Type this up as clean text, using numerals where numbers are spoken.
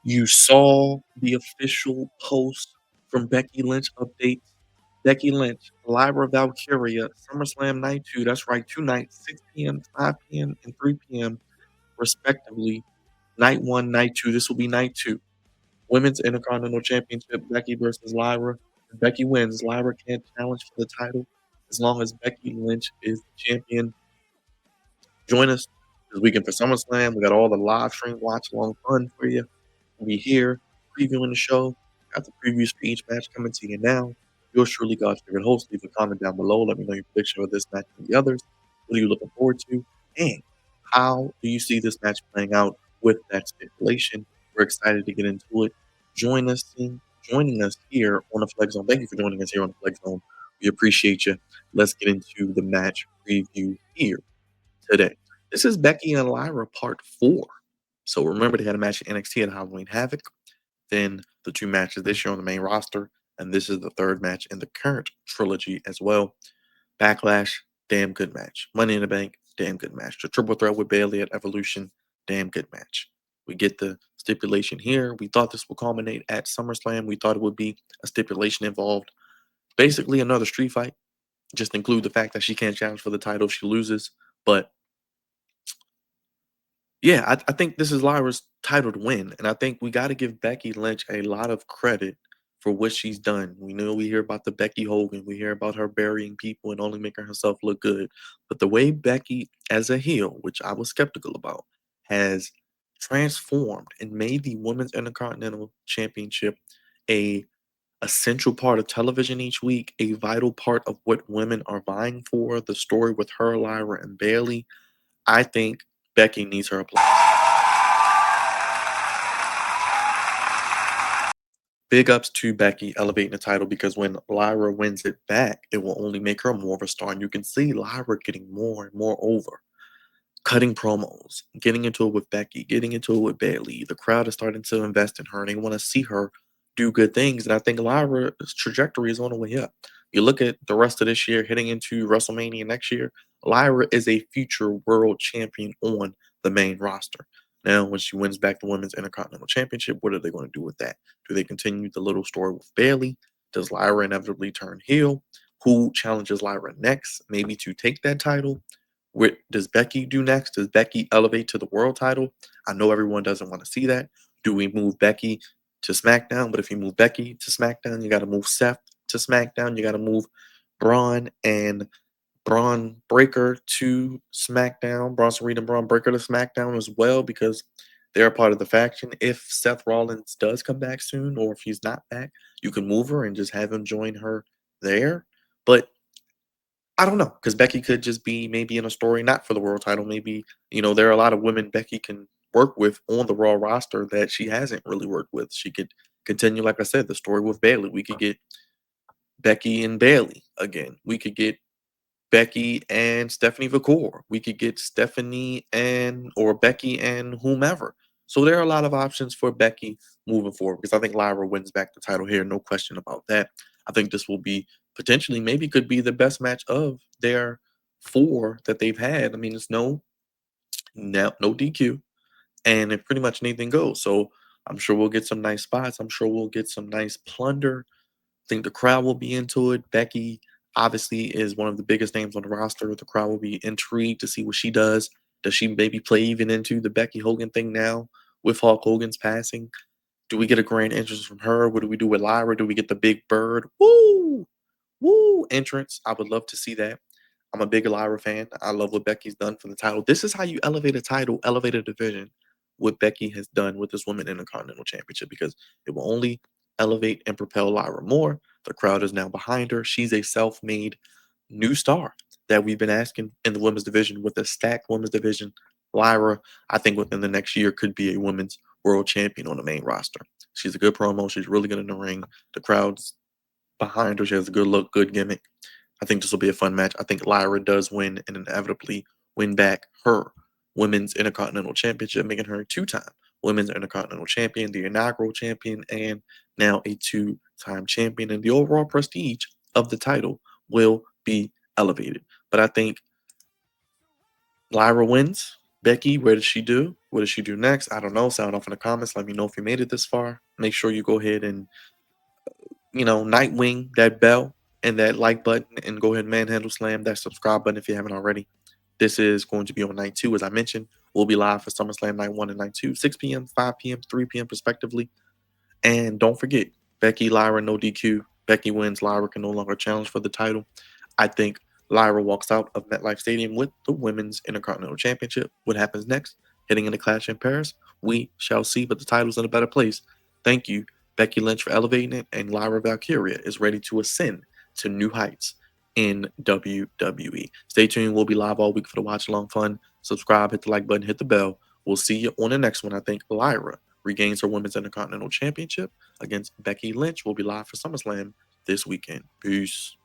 You saw the official post from Becky Lynch updates. Becky Lynch, Lyra Valkyria, SummerSlam Night 2. That's right, 2 nights, 6 p.m., 5 p.m., and 3 p.m., respectively. Night 1, Night 2. This will be Night 2. Women's Intercontinental Championship, Becky versus Lyra. If Becky wins, Lyra can't challenge for the title as long as Becky Lynch is the champion. Join us this weekend for SummerSlam. We got all the live stream watch along fun for you. We'll be here previewing the show. Got the previews for each match coming to you now. Yours truly, God's favorite host. Leave a comment down below. Let me know your prediction of this match and the others. What are you looking forward to? And how do you see this match playing out with that stipulation? We're excited to get into it. Joining us here on the Flex Zone. Thank you for joining us here on the Flex Zone. We appreciate you. Let's get into the match preview here today. This is Becky and Lyra part 4. So remember, they had a match at NXT at Halloween Havoc. Then the 2 matches this year on the main roster. And this is the 3rd match in the current trilogy as well. Backlash, damn good match. Money in the Bank, damn good match. The triple threat with Bayley at Evolution, damn good match. We get the stipulation here. We thought this would culminate at SummerSlam. We thought it would be a stipulation involved. Basically another street fight. Just include the fact that she can't challenge for the title if she loses. But yeah, I think this is Lyra's title to win, and I think we got to give Becky Lynch a lot of credit for what she's done. We know we hear about the Becky Hogan, we hear about her burying people and only making herself look good, but the way Becky, as a heel, which I was skeptical about, has transformed and made the Women's Intercontinental Championship a essential part of television each week, a vital part of what women are vying for. The story with her, Lyra, and Bayley. I think Becky needs her applause. Big ups to Becky elevating the title because when Lyra wins it back, it will only make her more of a star. And you can see Lyra getting more and more over, cutting promos, getting into it with Becky, getting into it with Bayley. The crowd is starting to invest in her and they want to see her do good things. And I think Lyra's trajectory is on the way up. You look at the rest of this year, heading into WrestleMania next year, Lyra is a future world champion on the main roster. Now, when she wins back the Women's Intercontinental Championship, what are they going to do with that? Do they continue the little story with Bayley? Does Lyra inevitably turn heel? Who challenges Lyra next, maybe to take that title? What does Becky do next? Does Becky elevate to the world title? I know everyone doesn't want to see that. Do we move Becky to SmackDown? But if you move Becky to SmackDown, you got to move Seth to SmackDown. You got to move Braun and Braun Breaker to SmackDown. Bronson Reed and Braun Breaker to SmackDown as well because they're a part of the faction. If Seth Rollins does come back soon or if he's not back, you can move her and just have him join her there. But I don't know, because Becky could just be maybe in a story not for the world title. Maybe, there are a lot of women Becky can work with on the Raw roster that she hasn't really worked with. She could continue, like I said, the story with Bayley. We could get Becky and Bayley again. We could get Becky and Stephanie Vacour. We could get Stephanie or Becky and whomever. So there are a lot of options for Becky moving forward because I think Lyra wins back the title here. No question about that. I think this will be potentially maybe could be the best match of their 4 that they've had. I mean, it's no DQ and it pretty much anything goes. So I'm sure we'll get some nice spots. I'm sure we'll get some nice plunder. I think the crowd will be into it. Becky obviously is one of the biggest names on the roster. The crowd will be intrigued to see what she does. Does she maybe play even into the Becky Hogan thing now with Hulk Hogan's passing? Do we get a grand entrance from her? What do we do with Lyra? Do we get the big bird? Woo! Woo! Entrance. I would love to see that. I'm a big Lyra fan. I love what Becky's done for the title. This is how you elevate a title, elevate a division. What Becky has done with this Women Intercontinental Championship because it will only elevate and propel Lyra more. The crowd is now behind her. She's a self-made new star that we've been asking in the women's division with a stacked women's division. Lyra, I think within the next year could be a women's world champion on the main roster. She's a good promo. She's really good in the ring. The crowd's behind her. She has a good look, good gimmick. I think this will be a fun match. I think Lyra does win and inevitably win back her Women's Intercontinental Championship, making her a 2-time Women's Intercontinental Champion, the inaugural champion, and now a 2-time champion. And the overall prestige of the title will be elevated. But I think Lyra wins. Becky, where does she do? What does she do next? I don't know. Sound off in the comments. Let me know if you made it this far. Make sure you go ahead and, Nightwing that bell and that like button and go ahead and manhandle slam that subscribe button if you haven't already. This is going to be on night 2, as I mentioned. We'll be live for SummerSlam night 1 and night 2, 6 p.m., 5 p.m., 3 p.m. respectively. And don't forget, Becky, Lyra, no DQ. Becky wins. Lyra can no longer challenge for the title. I think Lyra walks out of MetLife Stadium with the Women's Intercontinental Championship. What happens next? Heading into Clash in Paris? We shall see, but the title's in a better place. Thank you, Becky Lynch, for elevating it, and Lyra Valkyria is ready to ascend to new heights in WWE. Stay tuned. We'll be live all week for the watch along fun. Subscribe, hit the like button, hit the bell. We'll see you on the next one. I think Lyra regains her Women's Intercontinental Championship against Becky Lynch. We'll be live for SummerSlam this weekend. Peace.